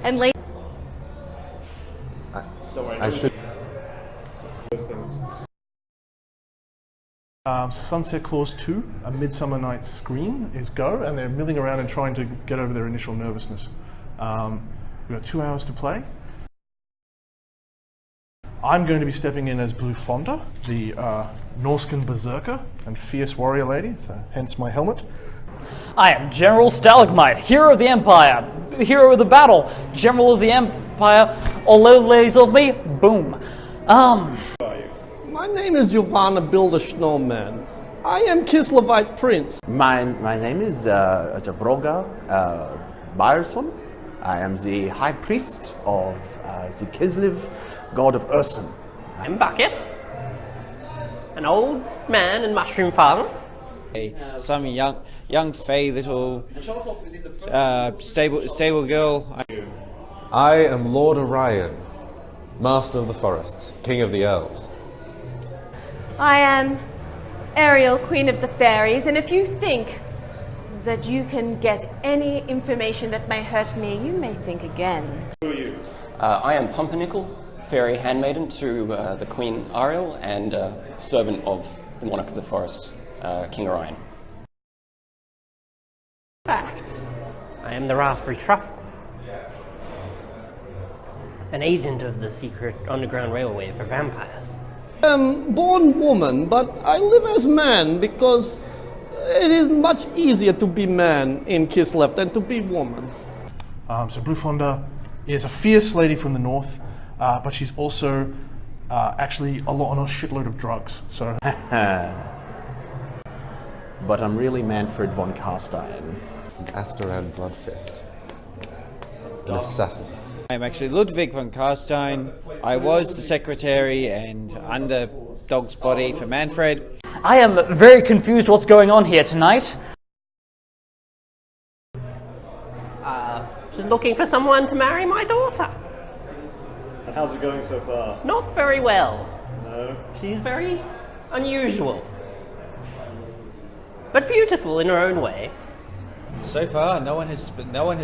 And later. Don't worry. I should. Those things. Sunset Clause 2, A Midsummer Night's Scream, is go, and they're milling around and trying to get over their initial nervousness. We've got 2 hours to play. I'm going to be stepping in as Blue Fonda, the Norscan berserker and fierce warrior lady, so hence my helmet. I am General Stalagmite, hero of the Empire, hero of the battle, general of the Empire, all ladies of me, boom. My name is Giovanna Builder Snowman. I am Kislevite Prince. My name is Jabroga Byerson. I am the High Priest of the Kislev, God of Ursun. I'm Bucket, an old man and mushroom farmer. Some young fey little stable girl. I am Lord Orion, Master of the Forests, King of the Elves. I am Ariel, Queen of the Fairies, and if you think that you can get any information that may hurt me, you may think again. Who are you? I am Pumpernickel, fairy handmaiden to the Queen Ariel and servant of the Monarch of the Forests, King Orion. Fact, I am the Raspberry Truffle, an agent of the secret underground railway for vampires. Born woman, but I live as man because it is much easier to be man in Kislev than to be woman. So Blue Fonda is a fierce lady from the north, but she's also actually on a shitload of drugs. So. But I'm really Manfred von Carstein. Asteran Bloodfist. An assassin. I'm actually Ludwig von Carstein. I was the secretary and underdog's body for Manfred. I am very confused what's going on here tonight. Just looking for someone to marry my daughter. And how's it going so far? Not very well. No. She's very unusual, but beautiful in her own way. So far, no one has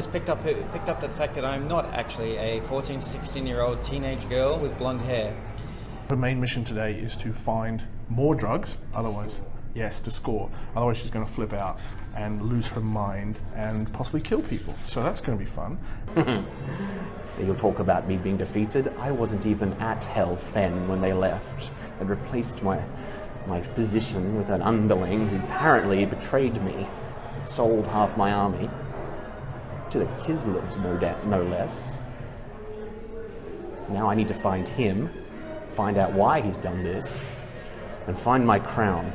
picked up the fact that I'm not actually a 14 to 16-year-old teenage girl with blonde hair. Her main mission today is to find more drugs, otherwise, yes, to score. Otherwise she's going to flip out and lose her mind and possibly kill people. So that's going to be fun. You'll talk about me being defeated. I wasn't even at Hel Fen when they left and replaced my position with an underling who apparently betrayed me. Sold half my army to the Kislevs, no less. Now I need to find him, find out why he's done this, and find my crown.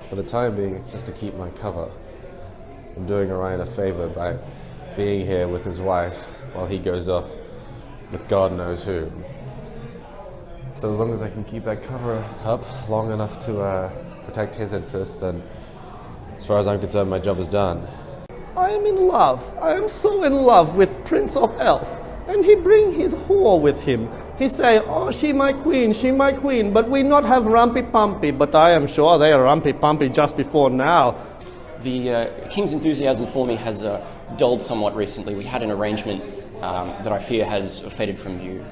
For the time being, it's just to keep my cover. I'm doing Orion a favor by being here with his wife while he goes off with God knows who. So as long as I can keep that cover up long enough to protect his interests, then as far as I'm concerned, my job is done. I am in love. I am so in love with Prince of Elf. And he bring his whore with him. He say, oh, she my queen, but we not have rumpy-pumpy. But I am sure they are rumpy-pumpy just before now. The King's enthusiasm for me has dulled somewhat recently. We had an arrangement that I fear has faded from view,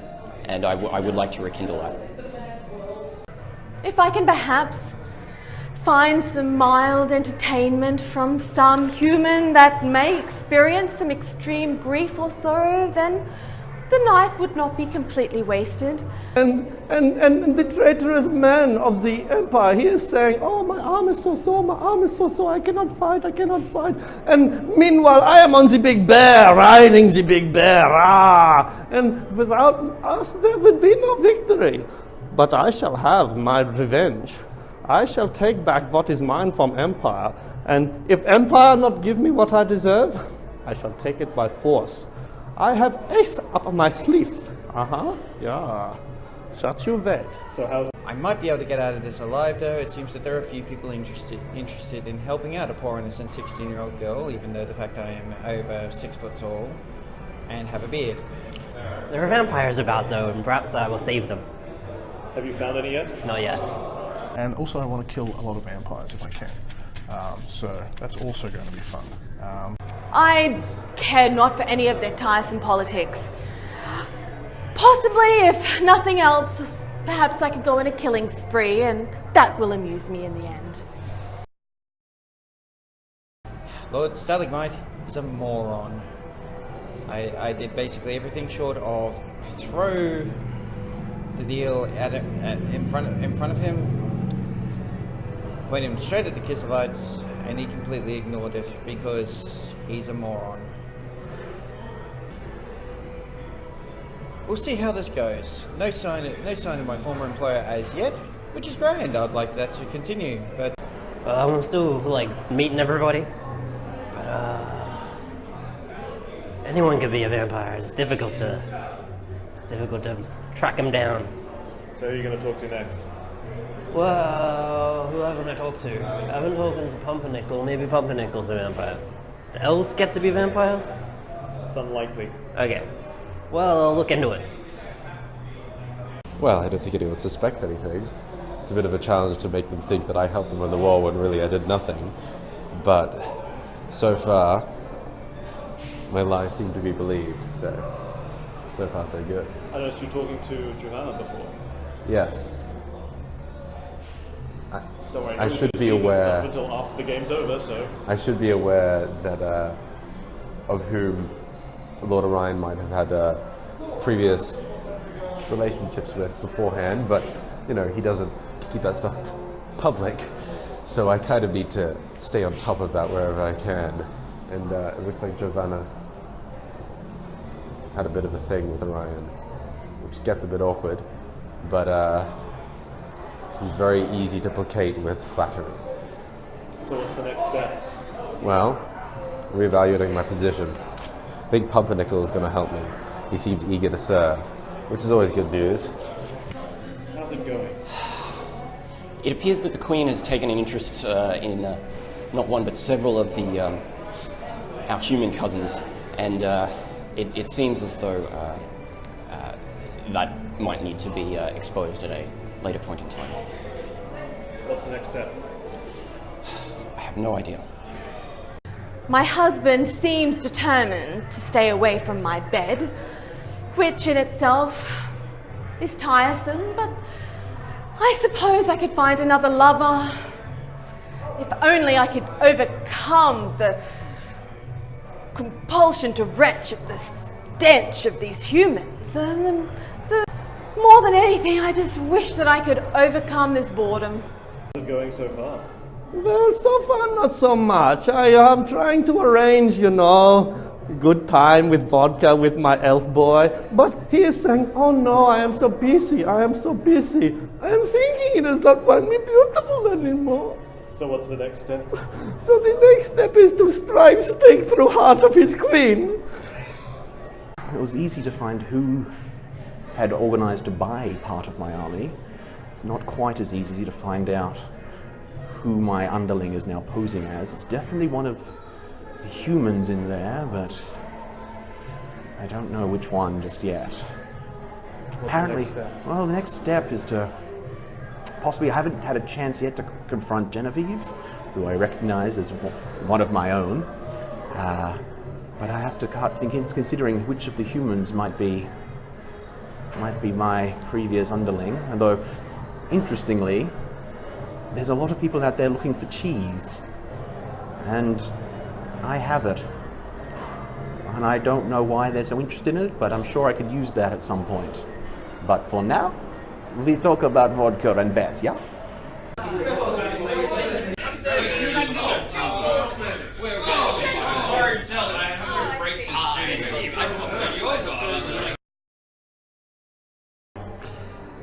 and I would like to rekindle that. If I can perhaps find some mild entertainment from some human that may experience some extreme grief or sorrow, then the night would not be completely wasted. And the traitorous man of the empire, he is saying, oh, my arm is so sore, I cannot fight. And meanwhile, I am on the big bear, riding the big bear, and without us, there would be no victory. But I shall have my revenge. I shall take back what is mine from Empire, and if Empire not give me what I deserve, I shall take it by force. I have ace up my sleeve. Yeah. Shut your vet. So how? I might be able to get out of this alive, though. It seems that there are a few people interested in helping out a poor innocent 16-year-old girl, even though the fact that I am over 6 foot tall and have a beard. There are vampires about, though, and perhaps I will save them. Have you found any yet? Not yet. And also I want to kill a lot of vampires if I can. So that's also going to be fun. I care not for any of their tiresome politics. Possibly, if nothing else, perhaps I could go on a killing spree, and that will amuse me in the end. Lord Stalagmite is a moron. I did basically everything short of throw the deal in front of him, point him straight at the Kislevites, and he completely ignored it because he's a moron. We'll see how this goes. No sign of my former employer as yet, which is grand. I'd like that to continue, but I'm still like meeting everybody. But anyone could be a vampire. It's difficult to track them down. So who are you going to talk to next? Well, who haven't I talked to? I haven't spoken to Pumpernickel. Maybe Pumpernickel's a vampire. The elves get to be vampires? It's unlikely. Okay. Well, I'll look into it. Well, I don't think anyone suspects anything. It's a bit of a challenge to make them think that I helped them on the wall when really I did nothing. But so far, my lies seem to be believed, so far so good. I noticed you talking to Giovanna before. Yes. Don't worry, I should be aware until after the game's over, so I should be aware that of whom Lord Orion might have had previous relationships with beforehand, but you know, he doesn't keep that stuff public, so I kind of need to stay on top of that wherever I can. And it looks like Giovanna had a bit of a thing with Orion, which gets a bit awkward, but he's very easy to placate with flattery. So what's the next step? Well, reevaluating my position. I think Pumpernickel is going to help me. He seems eager to serve, which is always good news. How's it going? It appears that the Queen has taken an interest in not one but several of our human cousins, and it seems as though that might need to be exposed at a later point in time. What's the next step? I have no idea. My husband seems determined to stay away from my bed, which in itself is tiresome, but I suppose I could find another lover. If only I could overcome the compulsion to retch at the stench of these humans. More than anything, I just wish that I could overcome this boredom. How's it going so far? Well, so far not so much. I am trying to arrange, you know, a good time with vodka with my elf boy. But he is saying, oh no, I am so busy, I am so busy. I am thinking he does not find me beautiful anymore. So what's the next step? So the next step is to strive stake through heart of his queen. It was easy to find who had organized to buy part of my army. It's not quite as easy to find out who my underling is now posing as. It's definitely one of the humans in there, but I don't know which one just yet. Apparently, well, the next step is to possibly, I haven't had a chance yet to confront Genevieve, who I recognize as one of my own, but I have to start considering which of the humans might be my previous underling, although interestingly, there's a lot of people out there looking for cheese, and I have it. And I don't know why they're so interested in it, but I'm sure I could use that at some point. But for now, we talk about vodka and bets, yeah?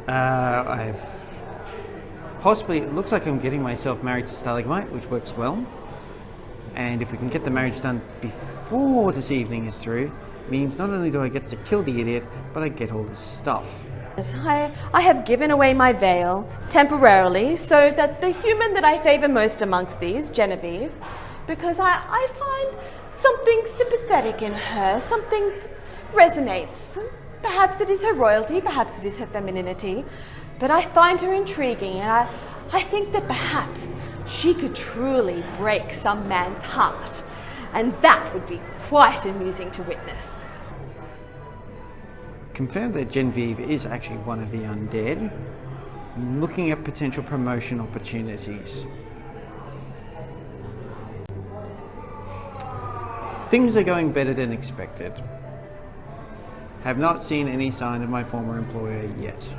I've possibly, it looks like I'm getting myself married to Stalagmite, which works well. And if we can get the marriage done before this evening is through, means not only do I get to kill the idiot, but I get all this stuff. I have given away my veil temporarily so that the human that I favor most amongst these, Genevieve, because I find something sympathetic in her, something resonates. Perhaps it is her royalty, perhaps it is her femininity, but I find her intriguing, and I think that perhaps she could truly break some man's heart, and that would be quite amusing to witness. Confirmed that Genevieve is actually one of the undead. I'm looking at potential promotion opportunities. Things are going better than expected. Have not seen any sign of my former employer yet.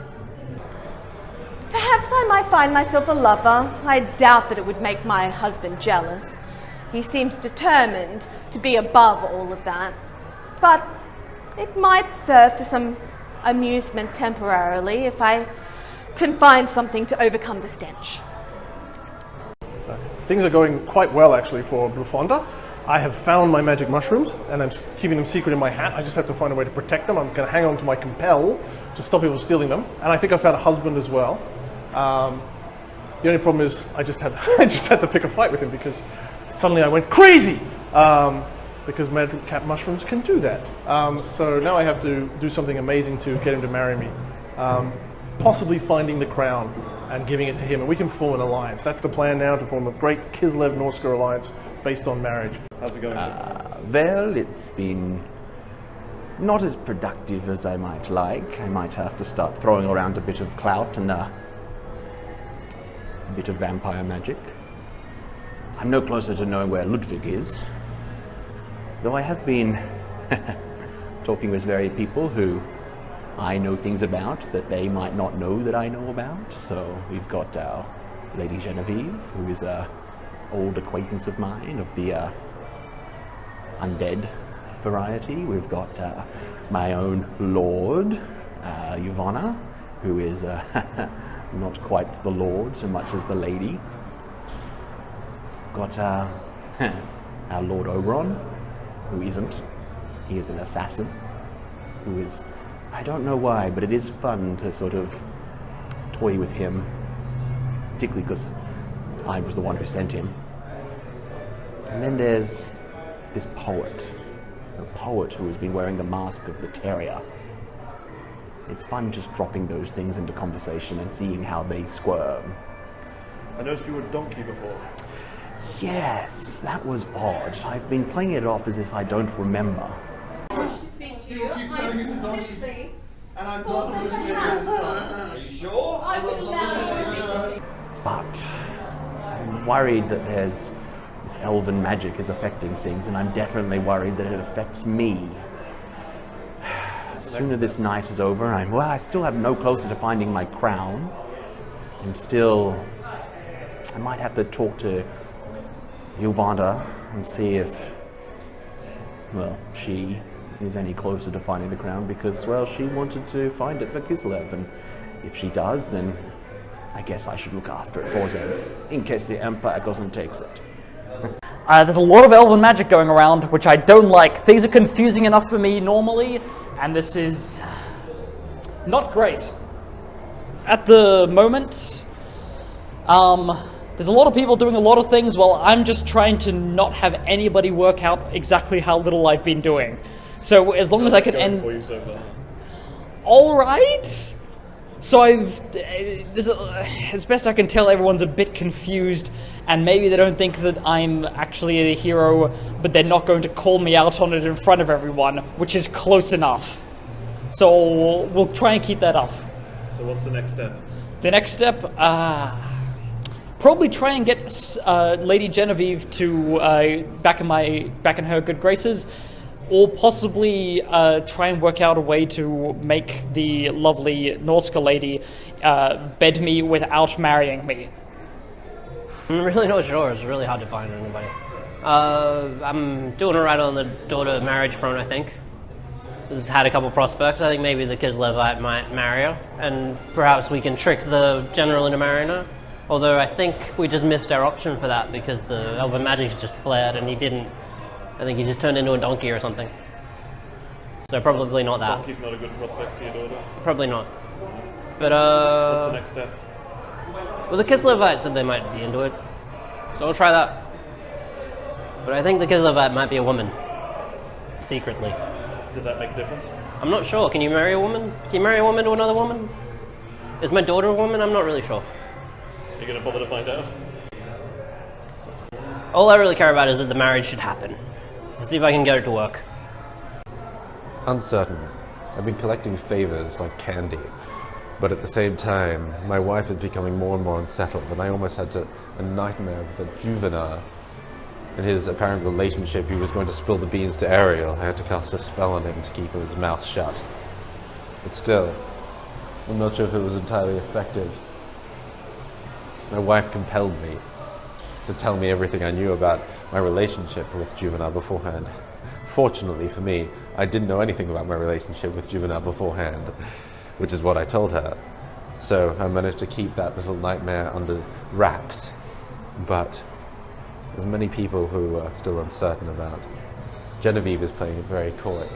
Perhaps I might find myself a lover. I doubt that it would make my husband jealous. He seems determined to be above all of that. But it might serve for some amusement temporarily if I can find something to overcome the stench. Things are going quite well actually for Blufonda. I have found my magic mushrooms and I'm keeping them secret in my hat. I just have to find a way to protect them. I'm going to hang on to my compel to stop people stealing them. And I think I found a husband as well. The only problem is I just had to pick a fight with him because suddenly I went crazy. Because magic cat mushrooms can do that. So now I have to do something amazing to get him to marry me. Possibly finding the crown and giving it to him, and we can form an alliance. That's the plan now, to form a great Kislev-Norska alliance based on marriage. How's it going? Well, it's been not as productive as I might like. I might have to start throwing around a bit of clout and a bit of vampire magic. I'm no closer to knowing where Ludwig is. Though I have been talking with various people who I know things about that they might not know that I know about. So we've got our Lady Genevieve, who is an old acquaintance of mine of the undead variety. We've got my own Lord, Yvonne, who is not quite the Lord so much as the Lady. Got our Lord Oberon, who isn't. He is an assassin, who is, I don't know why, but it is fun to sort of toy with him, particularly because I was the one who sent him. And then there's this poet, a poet who has been wearing the mask of the terrier. It's fun just dropping those things into conversation and seeing how they squirm. I noticed you were a donkey before. Yes, that was odd. I've been playing it off as if I don't remember. I wish to speak to you. Keep turning into donkeys. And I'm not listening to this. Are you sure? I would love But I'm worried that there's this elven magic is affecting things, and I'm definitely worried that it affects me. The sooner this night is over, I still have no closer to finding my crown. I might have to talk to Yvonne and see if, well, she is any closer to finding the crown, because, well, she wanted to find it for Kislev, and if she does, then I guess I should look after it for them, in case the Empire goes and takes it. There's a lot of elven magic going around, which I don't like. Things are confusing enough for me normally, and this is not great. At the moment, there's a lot of people doing a lot of things while I'm just trying to not have anybody work out exactly how little I've been doing. So as long as I can end... for you so far? All right. So as best I can tell, everyone's a bit confused, and maybe they don't think that I'm actually a hero, but they're not going to call me out on it in front of everyone, which is close enough. So we'll try and keep that up. So what's the next step? The next step, probably try and get Lady Genevieve to back in her good graces, or possibly try and work out a way to make the lovely Norska lady bed me without marrying me. I'm really not sure. It's really hard to find anybody. I'm doing alright on the daughter marriage front, I think. Has had a couple prospects. I think maybe the Kislevite might marry her, and perhaps we can trick the general into marrying her. Although I think we just missed our option for that because the elven magic's just flared and he didn't. I think he just turned into a donkey or something. So probably not that. Donkey's not a good prospect for your daughter. Probably not. But What's the next step? well, the Kislevite said they might be into it, so we'll try that. But I think the Kislevite might be a woman, secretly. Does that make a difference? I'm not sure. Can you marry a woman? Can you marry a woman to another woman? Is my daughter a woman? I'm not really sure. Are you going to bother to find out? All I really care about is that the marriage should happen. Let's see if I can get it to work. Uncertain. I've been collecting favors like candy, but at the same time, my wife is becoming more and more unsettled, and I almost had a nightmare with a juvenile. In his apparent relationship, he was going to spill the beans to Ariel. I had to cast a spell on him to keep his mouth shut. But still, I'm not sure if it was entirely effective. My wife compelled me to tell me everything I knew about my relationship with Juvenile beforehand. Fortunately for me, I didn't know anything about my relationship with Juvenile beforehand, which is what I told her. So I managed to keep that little nightmare under wraps. But there's many people who are still uncertain about. Genevieve is playing it very coy.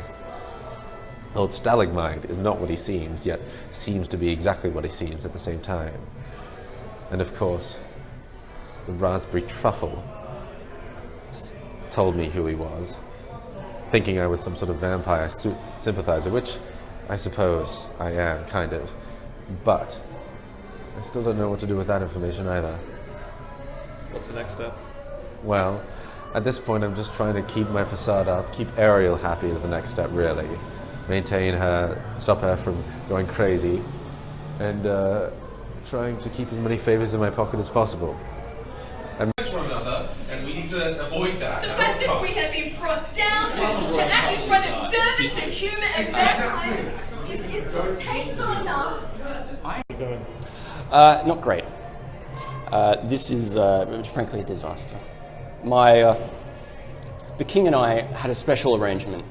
Old Stalagmite is not what he seems, yet seems to be exactly what he seems at the same time. And of course, the raspberry truffle told me who he was, thinking I was some sort of vampire sympathizer, which I suppose I am, kind of. But I still don't know what to do with that information either. What's the next step? Well, at this point I'm just trying to keep my facade up, keep Ariel happy is the next step really. Maintain her, stop her from going crazy, and trying to keep as many favors in my pocket as possible. One another, and we need to avoid that. The fact that we have been brought down to act in front of servants and human and vampires is distasteful enough. Not great. This is frankly a disaster. The king and I had a special arrangement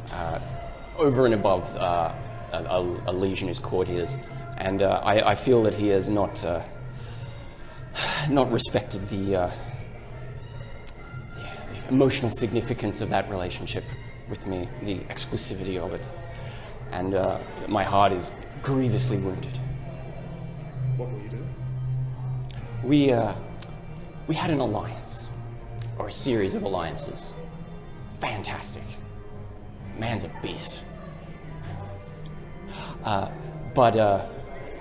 over and above a liege in his courtiers, and I feel that he has not respected the emotional significance of that relationship with me, the exclusivity of it, and my heart is grievously wounded. What will you do? We had an alliance, or a series of alliances. Fantastic. Man's a beast. But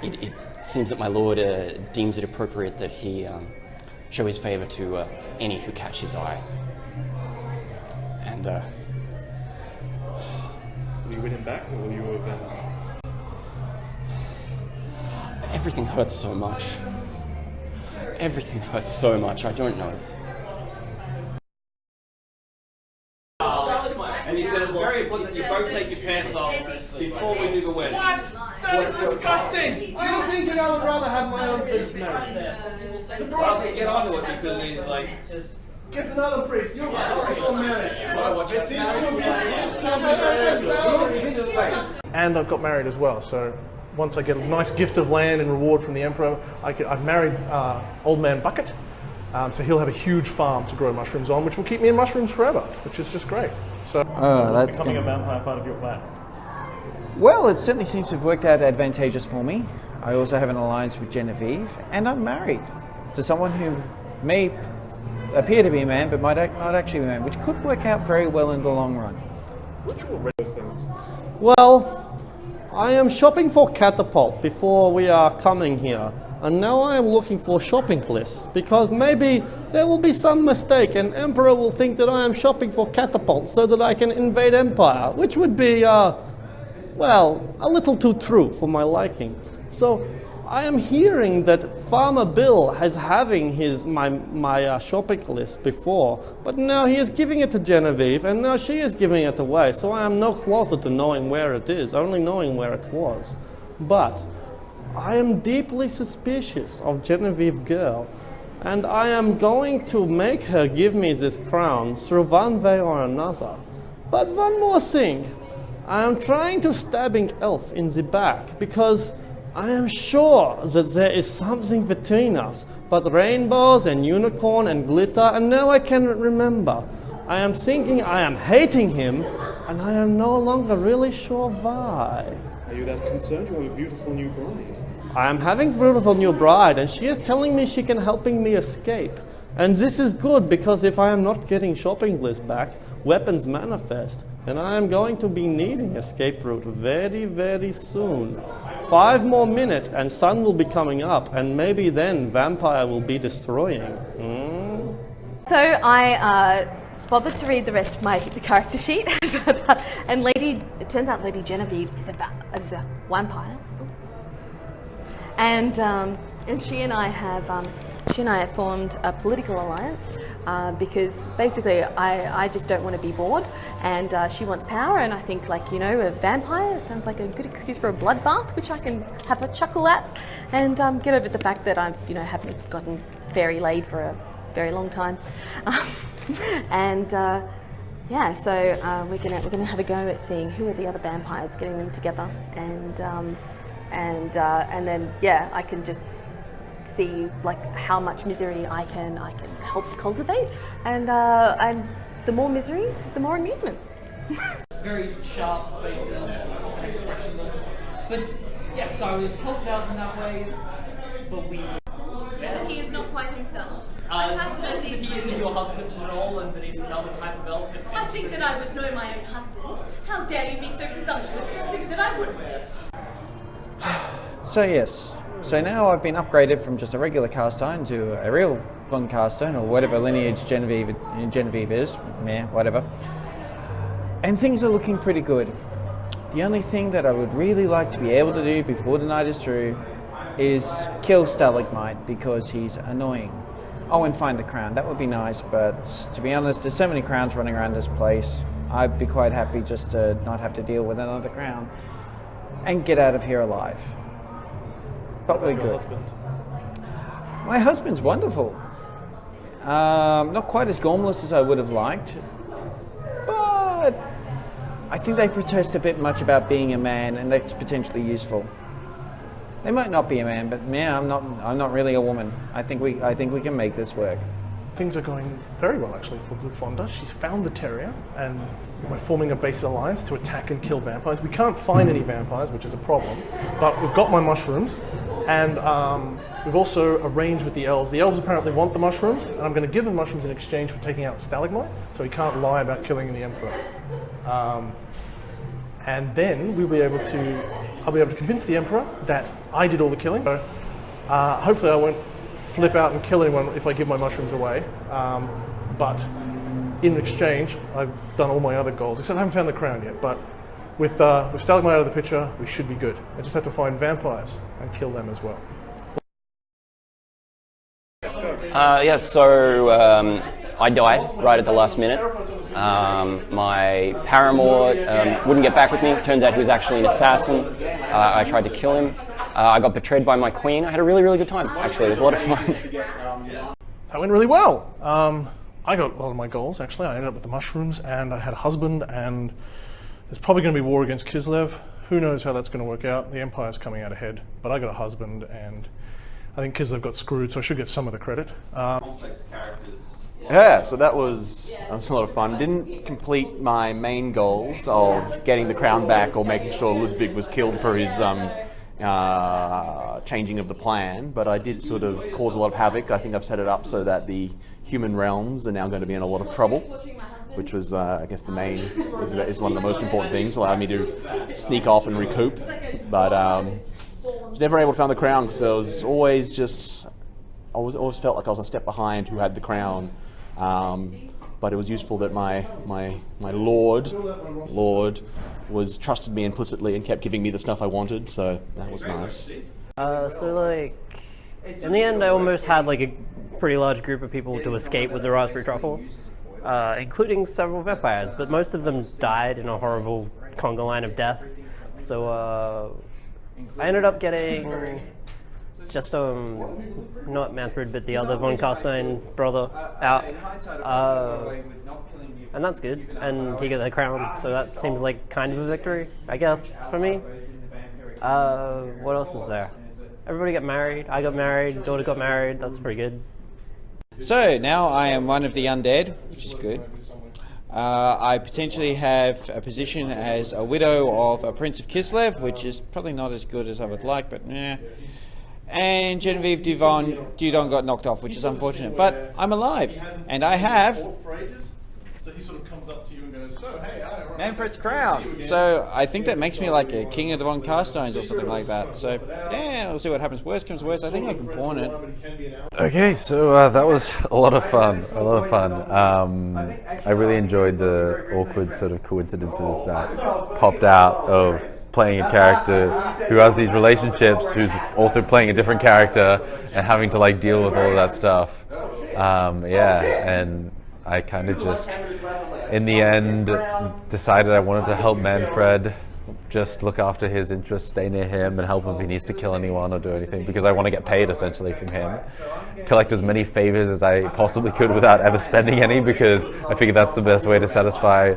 it seems that my lord deems it appropriate that he show his favor to any who catch his eye. And will you win him back, or will you avenge? Everything hurts so much. Everything hurts so much. I don't know. And he said it's very important that you both take your pants off before we do the wedding. What? That's disgusting! I don't think that I would rather have my own priest married. I'll get onto it because he's like, Get another priest. You're married. And I've got married as well, so once I get a nice gift of land in reward from the emperor, I've married old man Bucket, so he'll have a huge farm to grow mushrooms on, which will keep me in mushrooms forever, which is just great. So That's becoming a vampire part of your plan? Well, it certainly seems to have worked out advantageous for me. I also have an alliance with Genevieve, and I'm married to someone who may appear to be a man, but might not actually be a man, which could work out very well in the long run. Which will raise those things? well, I am shopping for Catapult before we are coming here. And now I am looking for shopping lists, because maybe there will be some mistake and Emperor will think that I am shopping for Catapult so that I can invade Empire, which would be, well, a little too true for my liking. So I am hearing that Farmer Bill has having my shopping list before, but now he is giving it to Genevieve and now she is giving it away, so I am no closer to knowing where it is, only knowing where it was. But I am deeply suspicious of Genevieve girl, and I am going to make her give me this crown through one way or another. But one more thing, I am trying to stabbing Elf in the back, because I am sure that there is something between us, but rainbows and unicorn and glitter, and now I cannot remember. I am thinking I am hating him, and I am no longer really sure why. Are you that concerned? You have a beautiful new bride. I am having a beautiful new bride, and she is telling me she can helping me escape. And this is good, because if I am not getting shopping list back, weapons manifest, then I am going to be needing escape route very, very soon. 5 more minutes and sun will be coming up, and maybe then vampire will be destroying. So I bothered to read the rest of the character sheet, and it turns out Lady Genevieve is a vampire, and she and I have formed a political alliance because basically I just don't want to be bored, and she wants power, and I think, like, you know, a vampire sounds like a good excuse for a bloodbath, which I can have a chuckle at, and get over the fact that I've, you know, haven't gotten fairy laid for a very long time, and yeah, so we're gonna have a go at seeing who are the other vampires, getting them together, and then yeah, I can just see like how much misery I can help cultivate, and the more misery, the more amusement. Very sharp faces and expressionless, but yes, I was helped out in that way. But He is not quite himself. I have heard these he isn't your husband at all, and that he's another type of elf. I think that I would know my own husband. How dare you be so presumptuous to think that I wouldn't? So yes, so now I've been upgraded from just a regular cast iron to a real von cast iron, or whatever lineage Genevieve is, yeah, whatever. And things are looking pretty good. The only thing that I would really like to be able to do before the night is through is kill Stalagmite, because he's annoying. Oh, and find the crown. That would be nice, but to be honest, there's so many crowns running around this place. I'd be quite happy just to not have to deal with another crown and get out of here alive. But we're good. My husband's wonderful. Not quite as gormless as I would have liked, but I think they protest a bit much about being a man, and that's potentially useful. They might not be a man, but yeah, I'm not really a woman. I think we can make this work. Things are going very well actually for Blue Fonda. She's found the terrier, and we're forming a base alliance to attack and kill vampires. We can't find any vampires, which is a problem, but we've got my mushrooms, and we've also arranged with the elves. The elves apparently want the mushrooms, and I'm going to give them mushrooms in exchange for taking out Stalagmite, so he can't lie about killing the Emperor. And then I'll be able to convince the Emperor that I did all the killing. So, hopefully I won't flip out and kill anyone if I give my mushrooms away. But in exchange, I've done all my other goals, except I haven't found the crown yet. But with Stalagmite out of the picture, we should be good. I just have to find vampires and kill them as well. Yeah, so I died right at the last minute. My paramour wouldn't get back with me. Turns out he was actually an assassin. I tried to kill him. I got betrayed by my queen. I had a really, really good time, actually. It was a lot of fun. That went really well. I got a lot of my goals, actually. I ended up with the mushrooms, and I had a husband, and there's probably going to be war against Kislev. Who knows how that's going to work out. The Empire's coming out ahead, but I got a husband, and I think Kislev got screwed, so I should get some of the credit. Yeah, so that was a lot of fun. Didn't complete my main goals of getting the crown back or making sure Ludwig was killed for his changing of the plan, but I did sort of cause a lot of havoc. I think I've set it up so that the human realms are now going to be in a lot of trouble, which was, I guess, is one of the most important things. Allowed me to sneak off and recoup, but was never able to find the crown because I was always always felt like I was a step behind who had the crown. But it was useful that my lord was trusted me implicitly and kept giving me the stuff I wanted, so that was nice. So like, in the end I almost had like a pretty large group of people to escape with the raspberry truffle, including several vampires, but most of them died in a horrible conga line of death. So I ended up getting just not Manfred, but the other von Carstein brother out, and that's good. And he got the crown, so that seems like kind of a victory, I guess, for me. What else is there? Everybody got married. I got married. Daughter got married. That's pretty good. So now I am one of the undead, which is good. I potentially have a position as a widow of a Prince of Kislev, which is probably not as good as I would like, but yeah. And Genevieve Dudon got knocked off, which is unfortunate. But I'm alive, and I have So he sort of comes up to you and goes, so hey, Manfred's crown. So I think that makes me like a king of the Von Carstones or something like that. So yeah, we'll see what happens. Worst comes worst, I think I can pawn it. Okay, so that was a lot of fun. I really enjoyed the awkward sort of coincidences that popped out of playing a character who has these relationships, who's also playing a different character, and having to like deal with all of that stuff. And I kind of just, in the end, decided I wanted to help Manfred, just look after his interests, stay near him, and help him if he needs to kill anyone or do anything, because I want to get paid essentially from him. Collect as many favors as I possibly could without ever spending any, because I figured that's the best way to satisfy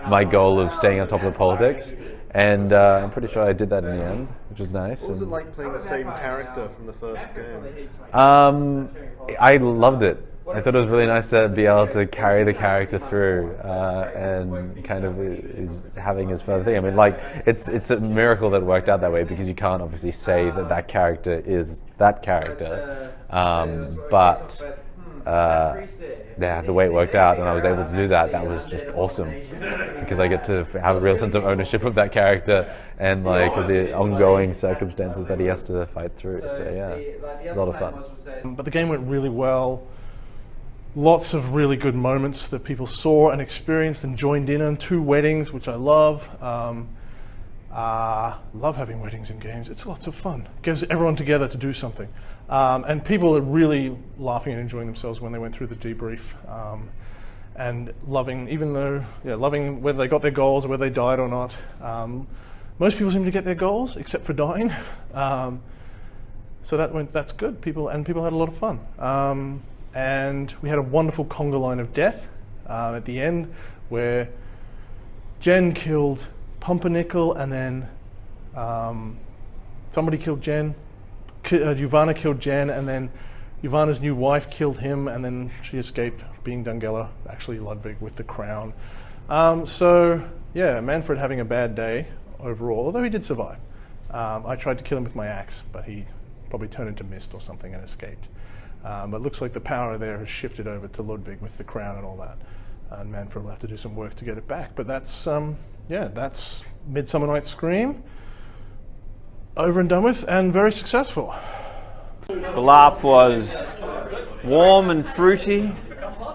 my goal of staying on top of the politics. And I'm pretty sure I did that in the end, which was nice. What was it like playing the same character from the first game? I loved it. I thought it was really nice to be able to carry the character through and kind of is having his further thing. I mean, like, it's a miracle that it worked out that way, because you can't obviously say that that character is that character. The way it worked out and I was able to do that, that was just awesome, because I get to have a real sense of ownership of that character and like the ongoing circumstances that he has to fight through. So yeah, it was a lot of fun. But the game went really well. Lots of really good moments that people saw and experienced and joined in on. 2 weddings, which I love. Love having weddings in games. It's lots of fun. It gives everyone together to do something. And people are really laughing and enjoying themselves when they went through the debrief. And loving, loving whether they got their goals or whether they died or not. Most people seem to get their goals, except for dying. So that's good. People had a lot of fun. And we had a wonderful conga line of death at the end, where Jen killed Pumpernickel, and then somebody killed Jen. Uvana killed Jen, and then Uvana's new wife killed him, and then she escaped being Dungella, actually Ludwig with the crown. So yeah, Manfred having a bad day overall, although he did survive. I tried to kill him with my axe, but he probably turned into mist or something and escaped. But it looks like the power there has shifted over to Ludwig with the crown and all that. And Manfred will have to do some work to get it back. But that's, that's Midsummer Night's Scream. Over and done with, and very successful. The LARP was warm and fruity,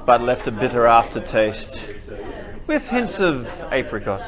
but left a bitter aftertaste, with hints of apricot.